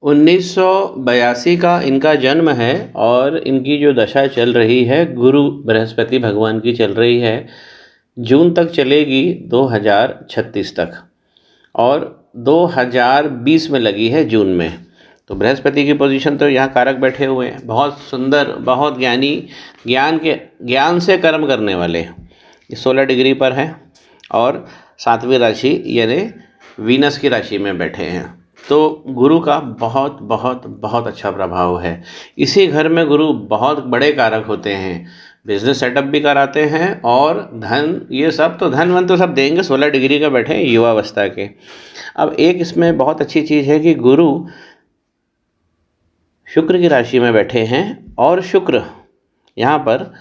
1982 का इनका जन्म है और इनकी जो दशा चल रही है गुरु बृहस्पति भगवान की चल रही है, जून तक चलेगी 2036 तक और 2020 में लगी है जून में। तो बृहस्पति की पोजीशन तो यहाँ कारक बैठे हुए हैं, बहुत सुंदर, बहुत ज्ञानी, ज्ञान से कर्म करने वाले। ये 16 डिग्री पर है और 7वीं राशि यानी वीनस की राशि में बैठे हैं। तो गुरु का बहुत बहुत बहुत अच्छा प्रभाव है। इसी घर में गुरु बहुत बड़े कारक होते हैं, बिजनेस सेटअप भी कराते हैं और धन, ये सब तो धन वन तो सब देंगे। 16 डिग्री का बैठे हैं युवावस्था के। अब एक इसमें बहुत अच्छी चीज़ है कि गुरु शुक्र की राशि में बैठे हैं और शुक्र यहाँ पर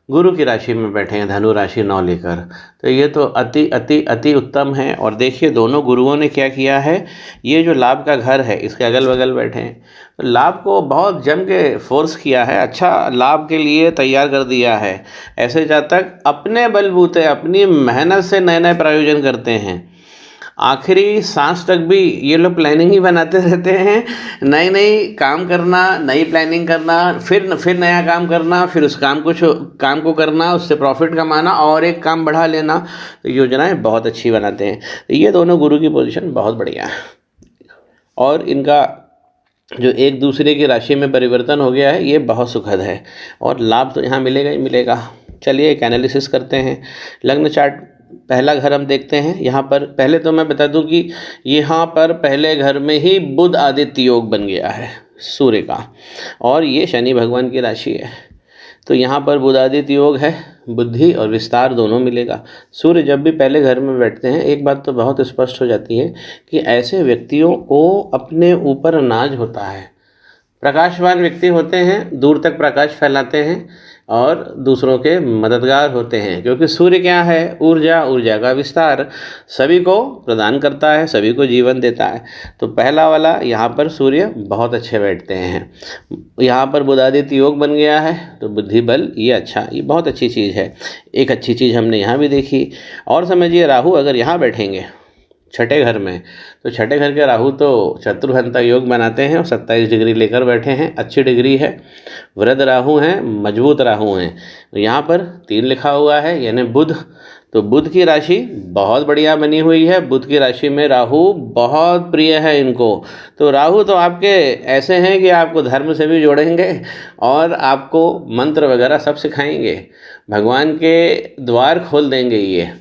गुरु की राशि में बैठे हैं, धनु राशि 9 लेकर। तो ये तो अति अति अति उत्तम है। और देखिए दोनों गुरुओं ने क्या किया है, ये जो लाभ का घर है इसके अगल बगल बैठे हैं, तो लाभ को बहुत जम के फोर्स किया है, अच्छा लाभ के लिए तैयार कर दिया है। ऐसे जातक अपने बलबूते अपनी मेहनत से नए नए प्रायोजन करते हैं, आखिरी सांस तक भी ये लोग प्लानिंग ही बनाते रहते हैं, नई नई काम करना, नई प्लानिंग करना, फिर नया काम करना, फिर उस काम को करना, उससे प्रॉफिट कमाना और एक काम बढ़ा लेना। तो योजनाएं बहुत अच्छी बनाते हैं। तो ये दोनों गुरु की पोजीशन बहुत बढ़िया है और इनका जो एक दूसरे की राशि में परिवर्तन हो गया है ये बहुत सुखद है और लाभ तो यहाँ मिलेगा ही मिलेगा। चलिए एक एनालिसिस करते हैं। लग्न चार्ट पहला घर हम देखते हैं। यहाँ पर पहले तो मैं बता दूं कि यहाँ पर पहले घर में ही बुध आदित्य योग बन गया है सूर्य का, और ये शनि भगवान की राशि है। तो यहाँ पर बुध आदित्य योग है, बुद्धि और विस्तार दोनों मिलेगा। सूर्य जब भी पहले घर में बैठते हैं एक बात तो बहुत स्पष्ट हो जाती है कि ऐसे व्यक्तियों को अपने ऊपर नाज होता है। प्रकाशवान व्यक्ति होते हैं, दूर तक प्रकाश फैलाते हैं और दूसरों के मददगार होते हैं, क्योंकि सूर्य क्या है, ऊर्जा, ऊर्जा का विस्तार, सभी को प्रदान करता है, सभी को जीवन देता है। तो पहला वाला यहाँ पर सूर्य बहुत अच्छे बैठते हैं। यहाँ पर बुधादित्य योग बन गया है तो बुद्धि बल, ये अच्छा, ये बहुत अच्छी चीज़ है। एक अच्छी चीज़ हमने यहाँ भी देखी। और समझिए राहु अगर यहाँ बैठेंगे छठे घर में, तो छठे घर के राहु तो चतुर्हंता योग बनाते हैं और 27 डिग्री लेकर बैठे हैं, अच्छी डिग्री है। वृद्ध राहु हैं, मजबूत राहु हैं। तो यहाँ पर 3 लिखा हुआ है यानी बुध, तो बुध की राशि बहुत बढ़िया बनी हुई है। बुध की राशि में राहु बहुत प्रिय है इनको। तो राहु तो आपके ऐसे हैं कि आपको धर्म से भी जोड़ेंगे और आपको मंत्र वगैरह सब सिखाएंगे, भगवान के द्वार खोल देंगे। ये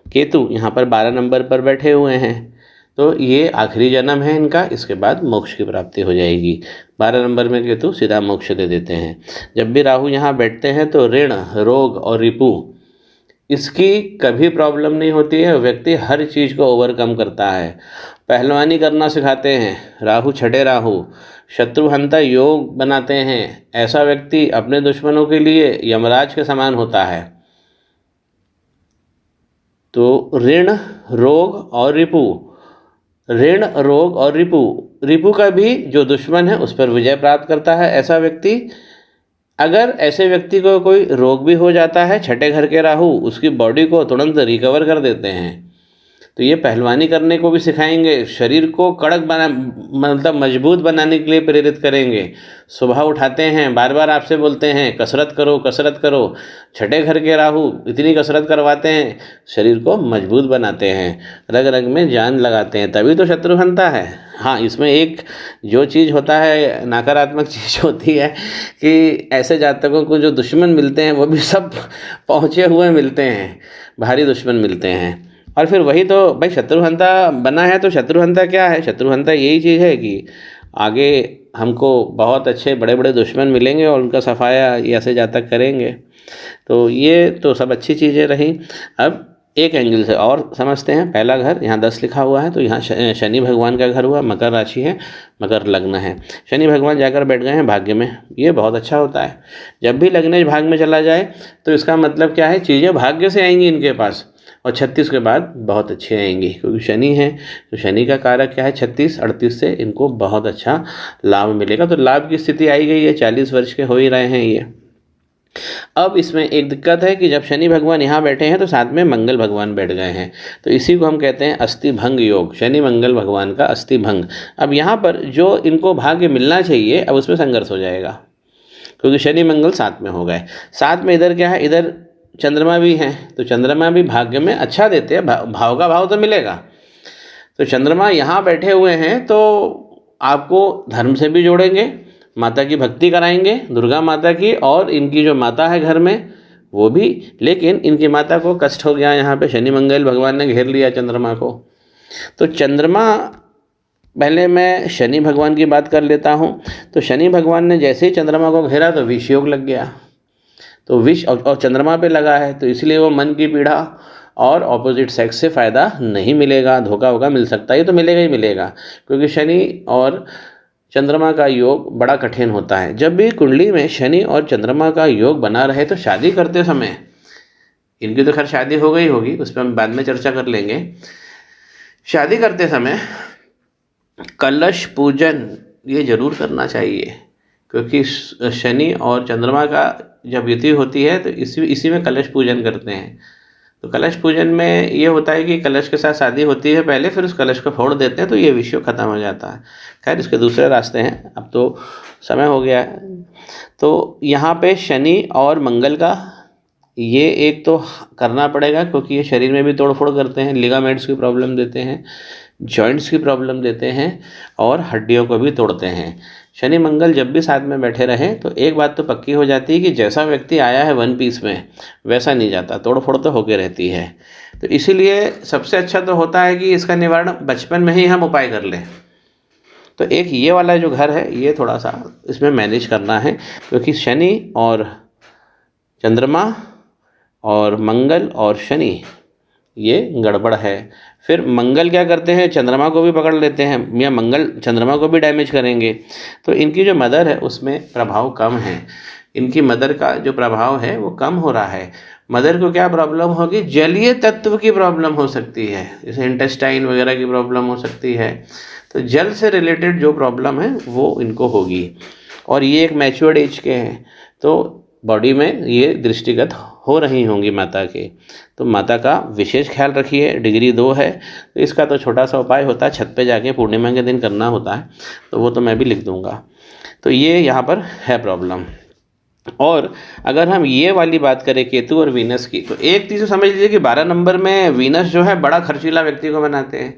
केतु यहाँ पर 12 नंबर पर बैठे हुए हैं, तो ये आखिरी जन्म है इनका, इसके बाद मोक्ष की प्राप्ति हो जाएगी। 12 नंबर में केतु सीधा मोक्ष दे देते हैं। जब भी राहु यहाँ बैठते हैं तो ऋण, रोग और रिपु, इसकी कभी प्रॉब्लम नहीं होती है। व्यक्ति हर चीज़ को ओवरकम करता है। पहलवानी करना सिखाते हैं राहु, छठे राहु शत्रुहंता योग बनाते हैं। ऐसा व्यक्ति अपने दुश्मनों के लिए यमराज के समान होता है। तो ऋण, रोग और रिपु, ऋण, रोग और रिपु का भी जो दुश्मन है उस पर विजय प्राप्त करता है ऐसा व्यक्ति। अगर ऐसे व्यक्ति को कोई रोग भी हो जाता है, छठे घर के राहु उसकी बॉडी को तुरंत रिकवर कर देते हैं। तो ये पहलवानी करने को भी सिखाएंगे, शरीर को कड़क मतलब मजबूत बनाने के लिए प्रेरित करेंगे। सुबह उठाते हैं, बार बार आपसे बोलते हैं कसरत करो कसरत करो। छठे घर के राहु इतनी कसरत करवाते हैं, शरीर को मजबूत बनाते हैं, रग रग में जान लगाते हैं, तभी तो शत्रुहंता है। हाँ, इसमें एक जो चीज़ होता है, नकारात्मक चीज़ होती है कि ऐसे जातकों को जो दुश्मन मिलते हैं वो भी सब पहुँचे हुए मिलते हैं, भारी दुश्मन मिलते हैं। और फिर वही तो भाई शत्रुहंता बना है। तो शत्रुहंता क्या है, शत्रुहंता यही चीज़ है कि आगे हमको बहुत अच्छे बड़े बड़े दुश्मन मिलेंगे और उनका सफाया ऐसे जातक करेंगे। तो ये तो सब अच्छी चीज़ें रहीं। अब एक एंगल से और समझते हैं। पहला घर यहाँ 10 लिखा हुआ है, तो यहाँ शनि भगवान का घर हुआ, मकर राशि है, मकर लग्न है। शनि भगवान जाकर बैठ गए हैं भाग्य में, ये बहुत अच्छा होता है। जब भी लग्नेश भाग में चला जाए तो इसका मतलब क्या है, चीज़ें भाग्य से आएंगी इनके पास, और 36 के बाद बहुत अच्छे आएंगे, क्योंकि शनि है। तो शनि का कारक क्या है, 36, 38 से इनको बहुत अच्छा लाभ मिलेगा। तो लाभ की स्थिति आई गई है, 40 वर्ष के हो ही रहे हैं ये। अब इसमें एक दिक्कत है कि जब शनि भगवान यहाँ बैठे हैं तो साथ में मंगल भगवान बैठ गए हैं, तो इसी को हम कहते हैं अस्थि भंग योग, शनि मंगल भगवान का अस्थि भंग। अब यहाँ पर जो इनको भाग्य मिलना चाहिए अब उसमें संघर्ष हो जाएगा, क्योंकि शनि मंगल साथ में हो गए। साथ में इधर क्या है, इधर चंद्रमा भी हैं, तो चंद्रमा भी भाग्य में अच्छा देते हैं, भाव का भाव तो मिलेगा। तो चंद्रमा यहाँ बैठे हुए हैं तो आपको धर्म से भी जोड़ेंगे, माता की भक्ति कराएंगे, दुर्गा माता की, और इनकी जो माता है घर में वो भी। लेकिन इनकी माता को कष्ट हो गया, यहाँ पे शनि मंगल भगवान ने घेर लिया चंद्रमा को। तो चंद्रमा, पहले मैं शनि भगवान की बात कर लेता हूँ। तो शनि भगवान ने जैसे ही चंद्रमा को घेरा तो विष योग लग गया, तो विष और चंद्रमा पे लगा है, तो इसलिए वो मन की पीड़ा और ऑपोजिट सेक्स से फ़ायदा नहीं मिलेगा, धोखा वोखा मिल सकता है, ये तो मिलेगा ही मिलेगा, क्योंकि शनि और चंद्रमा का योग बड़ा कठिन होता है। जब भी कुंडली में शनि और चंद्रमा का योग बना रहे तो शादी करते समय, इनकी तो खैर शादी हो गई होगी, उस पर हम बाद में चर्चा कर लेंगे, शादी करते समय कलश पूजन ये जरूर करना चाहिए, क्योंकि शनि और चंद्रमा का जब युति होती है तो इसी में कलश पूजन करते हैं। तो कलश पूजन में ये होता है कि कलश के साथ शादी होती है पहले, फिर उस कलश को फोड़ देते हैं, तो ये विषय खत्म हो जाता है। खैर इसके दूसरे रास्ते हैं, अब तो समय हो गया है। तो यहाँ पे शनि और मंगल का ये एक तो करना पड़ेगा, क्योंकि ये शरीर में भी तोड़ फोड़ करते हैं, लिगामेंट्स की प्रॉब्लम देते हैं, जॉइंट्स की प्रॉब्लम देते हैं, और हड्डियों को भी तोड़ते हैं। शनि मंगल जब भी साथ में बैठे रहें तो एक बात तो पक्की हो जाती है कि जैसा व्यक्ति आया है वन पीस में वैसा नहीं जाता, तोड़ फोड़ तो होके रहती है। तो इसीलिए सबसे अच्छा तो होता है कि इसका निवारण बचपन में ही हम उपाय कर लें। तो एक ये वाला जो घर है ये थोड़ा सा इसमें मैनेज करना है, क्योंकि शनि और चंद्रमा और मंगल और शनि ये गड़बड़ है। फिर मंगल क्या करते हैं, चंद्रमा को भी पकड़ लेते हैं, या मंगल चंद्रमा को भी डैमेज करेंगे। तो इनकी जो मदर है उसमें प्रभाव कम है, इनकी मदर का जो प्रभाव है वो कम हो रहा है। मदर को क्या प्रॉब्लम होगी, जलीय तत्व की प्रॉब्लम हो सकती है, जैसे इंटेस्टाइन वगैरह की प्रॉब्लम हो सकती है। तो जल से रिलेटेड जो प्रॉब्लम है वो इनको होगी, और ये एक मैच्योर्ड एज के हैं, तो बॉडी में ये दृष्टिगत हो रही होंगी माता के। तो माता का विशेष ख्याल रखिए। डिग्री 2 है तो इसका तो छोटा सा उपाय होता है, छत पे जाके पूर्णिमा के दिन करना होता है, तो वो तो मैं भी लिख दूंगा। तो ये यहाँ पर है प्रॉब्लम। और अगर हम ये वाली बात करें केतु और वीनस की, तो एक चीज़ समझ लीजिए कि 12 नंबर में वीनस जो है बड़ा खर्चीला व्यक्ति को बनाते हैं।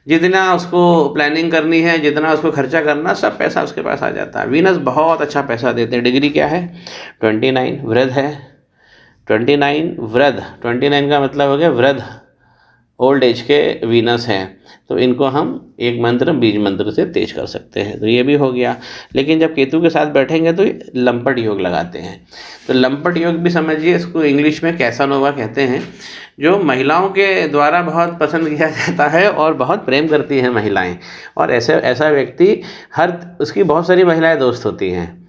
जितना उसको प्लानिंग करनी है, जितना उसको खर्चा करना, सब पैसा उसके पास आ जाता है। वीनस बहुत अच्छा पैसा देते हैं। डिग्री क्या है, 29 वृध है, 29 वृध, 29 का मतलब हो गया वृध, ओल्ड एज के वीनस हैं। तो इनको हम एक मंत्र बीज मंत्र से तेज कर सकते हैं, तो ये भी हो गया। लेकिन जब केतु के साथ बैठेंगे तो लंपट योग लगाते हैं। तो लंपट योग भी समझिए, इसको इंग्लिश में कैसानोवा कहते हैं, जो महिलाओं के द्वारा बहुत पसंद किया जाता है और बहुत प्रेम करती हैं महिलाएं। और ऐसा व्यक्ति उसकी बहुत सारी महिलाएं दोस्त होती हैं,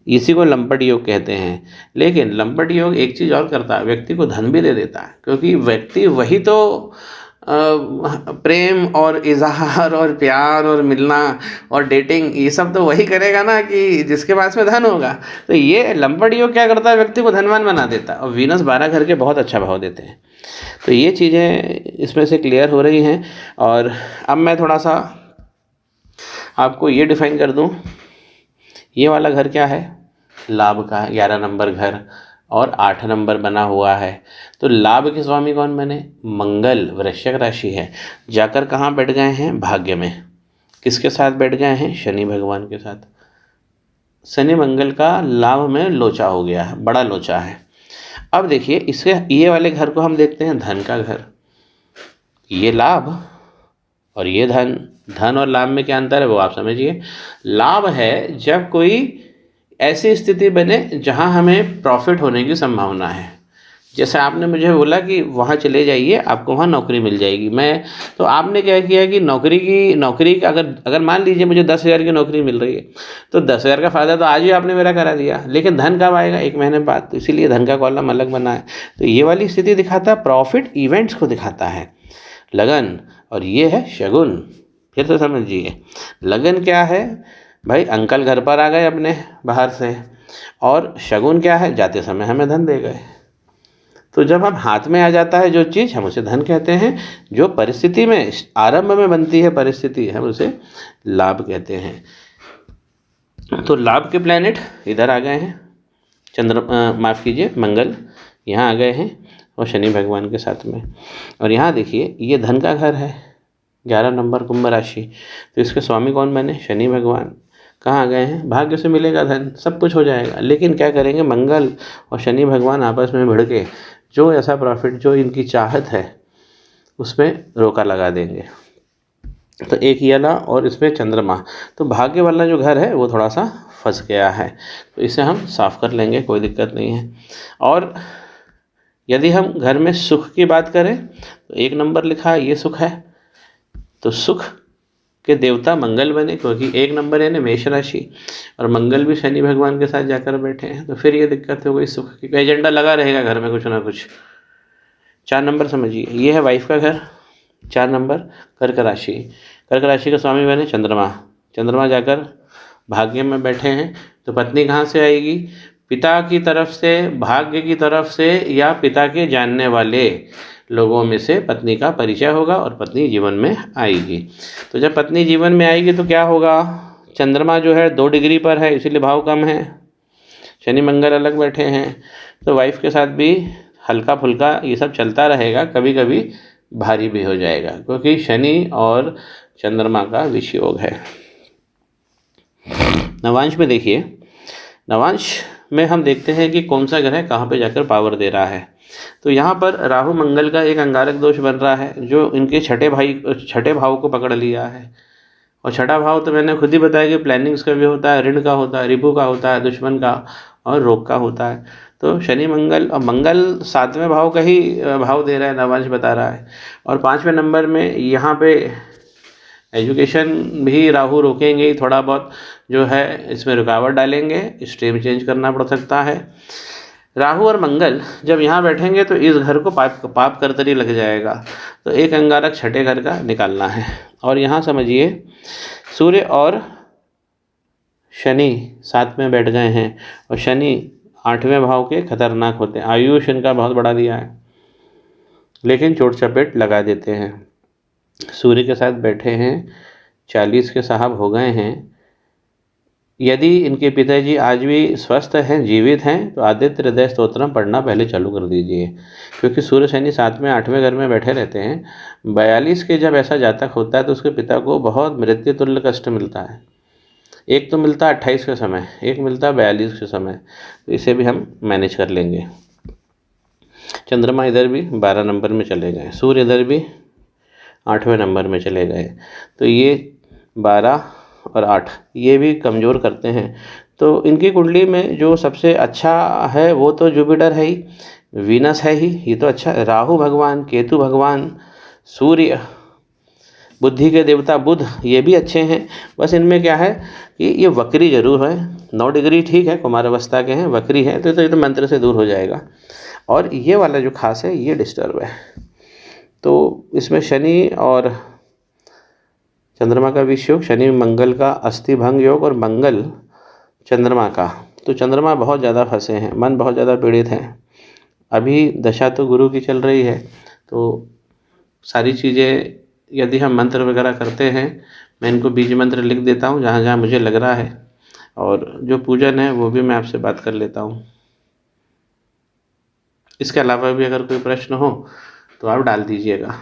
इसी को लंपट योग कहते हैं। लेकिन लंपट योग एक चीज़ और करता है, व्यक्ति को धन भी दे देता है, क्योंकि व्यक्ति वही तो प्रेम और इजहार और प्यार और मिलना और डेटिंग ये सब तो वही करेगा ना कि जिसके पास में धन होगा। तो ये लंपट योग क्या करता है, व्यक्ति को धनवान बना देता है। और वीनस 12 घर के बहुत अच्छा भाव देते हैं। तो ये चीज़ें इसमें से क्लियर हो रही हैं। और अब मैं थोड़ा सा आपको ये डिफाइन कर दूं, ये वाला घर क्या है, लाभ का 11 नंबर घर और 8 नंबर बना हुआ है। तो लाभ के स्वामी कौन बने, मंगल, वृश्चिक राशि है, जाकर कहाँ बैठ गए हैं, भाग्य में। किसके साथ बैठ गए हैं, शनि भगवान के साथ। शनि मंगल का लाभ में लोचा हो गया है, बड़ा लोचा है। अब देखिए इसके ये वाले घर को हम देखते हैं धन का घर। ये लाभ और ये धन, धन और लाभ में क्या अंतर है वो आप समझिए। लाभ है जब कोई ऐसी स्थिति बने जहां हमें प्रॉफिट होने की संभावना है। जैसे आपने मुझे बोला कि वहाँ चले जाइए, आपको वहाँ नौकरी मिल जाएगी। तो आपने क्या किया कि नौकरी का अगर मान लीजिए मुझे 10,000 की नौकरी मिल रही है, तो 10,000 का फ़ायदा तो आज ही आपने मेरा करा दिया। लेकिन धन कब आएगा, 1 महीने बाद। तो इसीलिए धन का कॉलम अलग बना है। तो ये वाली स्थिति दिखाता है, प्रॉफिट इवेंट्स को दिखाता है, लगन। और ये है शगुन। फिर से समझिए, लगन क्या है, भाई अंकल घर पर आ गए अपने बाहर से, और शगुन क्या है, जाते समय हमें धन दे गए। तो जब हम हाथ में आ जाता है जो चीज़, हम उसे धन कहते हैं। जो परिस्थिति में आरंभ में बनती है परिस्थिति, हम उसे लाभ कहते हैं। तो लाभ के प्लैनेट इधर आ गए हैं, माफ़ कीजिए मंगल यहाँ आ गए हैं और शनि भगवान के साथ में। और यहाँ देखिए ये धन का घर है, 11 नंबर कुंभ राशि, तो इसके स्वामी कौन बने, शनि भगवान। कहाँ आ गए हैं, भाग्य से मिलेगा धन, सब कुछ हो जाएगा। लेकिन क्या करेंगे, मंगल और शनि भगवान आपस में भिड़ के जो ऐसा प्रॉफिट जो इनकी चाहत है उसमें रोका लगा देंगे। तो एक ये वाला और इसमें चंद्रमा, तो भाग्य वाला जो घर है वो थोड़ा सा फंस गया है, तो इसे हम साफ कर लेंगे, कोई दिक्कत नहीं है। और यदि हम घर में सुख की बात करें तो 1 नंबर लिखा है, ये सुख है, तो सुख के देवता मंगल बने, क्योंकि 1 नंबर है ना मेष राशि, और मंगल भी शनि भगवान के साथ जाकर बैठे हैं, तो फिर ये दिक्कत हो गई, सुख की एजेंडा लगा रहेगा घर में कुछ ना कुछ। 4 नंबर समझिए, ये है वाइफ का घर। 4 नंबर कर्क राशि, कर्क राशि का स्वामी बने चंद्रमा, चंद्रमा जाकर भाग्य में बैठे हैं, तो पत्नी कहाँ से आएगी, पिता की तरफ से, भाग्य की तरफ से, या पिता के जानने वाले लोगों में से पत्नी का परिचय होगा और पत्नी जीवन में आएगी। तो जब पत्नी जीवन में आएगी तो क्या होगा, चंद्रमा जो है 2 डिग्री पर है, इसीलिए भाव कम है, शनि मंगल अलग बैठे हैं, तो वाइफ के साथ भी हल्का फुल्का ये सब चलता रहेगा, कभी कभी भारी भी हो जाएगा, क्योंकि शनि और चंद्रमा का विषयोग है। नवांश में देखिए, नवांश में हम देखते हैं कि कौन सा ग्रह कहाँ पे जाकर पावर दे रहा है। तो यहाँ पर राहु मंगल का एक अंगारक दोष बन रहा है, जो इनके छठे भाव को पकड़ लिया है। और छठा भाव तो मैंने खुद ही बताया कि प्लानिंग्स का भी होता है, ऋण का होता है, रिपु का होता है, दुश्मन का और रोग का होता है। तो शनि मंगल, और मंगल 7वें भाव का ही भाव दे रहा है, नवांश बता रहा है। और 5वें नंबर में यहाँ पे एजुकेशन भी राहु रोकेंगे ही, थोड़ा बहुत जो है इसमें रुकावट डालेंगे, स्ट्रीम चेंज करना पड़ सकता है। राहु और मंगल जब यहाँ बैठेंगे तो इस घर को पाप करतरी लग जाएगा, तो एक अंगारक छठे घर का निकालना है। और यहाँ समझिए सूर्य और शनि साथ में बैठ गए हैं, और शनि 8वें भाव के खतरनाक होते हैं, आयुष इनका बहुत बढ़ा दिया है, लेकिन चोट चपेट लगा देते हैं। सूर्य के साथ बैठे हैं, 40 के साहब हो गए हैं। यदि इनके पिताजी आज भी स्वस्थ हैं, जीवित हैं, तो आदित्य हृदय स्तोत्रम पढ़ना पहले चालू कर दीजिए, क्योंकि सूर्य शनि 7वें 8वें घर में बैठे रहते हैं। 42 के जब ऐसा जातक होता है तो उसके पिता को बहुत मृत्यु तुल्य कष्ट मिलता है। एक तो मिलता है 28 के समय, एक मिलता है 42 के समय, तो इसे भी हम मैनेज कर लेंगे। चंद्रमा इधर भी 12 नंबर में चले गए, सूर्य इधर भी 8वें नंबर में चले गए, तो ये 12 और 8 ये भी कमज़ोर करते हैं। तो इनकी कुंडली में जो सबसे अच्छा है वो तो जुपिटर है ही, वीनस है ही, ये तो अच्छा, राहु भगवान, केतु भगवान, सूर्य, बुद्धि के देवता बुध, ये भी अच्छे हैं। बस इनमें क्या है कि ये वक्री जरूर है, 9 डिग्री ठीक है, कुमार अवस्था के हैं, वक्री है, तो ये तो मंत्र से दूर हो जाएगा। और ये वाला जो खास है ये डिस्टर्ब है, तो इसमें शनि और चंद्रमा का विषयोग, शनि मंगल का अस्थि भंग योग, और मंगल चंद्रमा का, तो चंद्रमा बहुत ज़्यादा फंसे हैं, मन बहुत ज़्यादा पीड़ित हैं। अभी दशा तो गुरु की चल रही है, तो सारी चीज़ें यदि हम मंत्र वगैरह करते हैं, मैं इनको बीज मंत्र लिख देता हूँ जहाँ जहाँ मुझे लग रहा है, और जो पूजन है वो भी मैं आपसे बात कर लेता हूँ। इसके अलावा भी अगर कोई प्रश्न हो तो आप डाल दीजिएगा।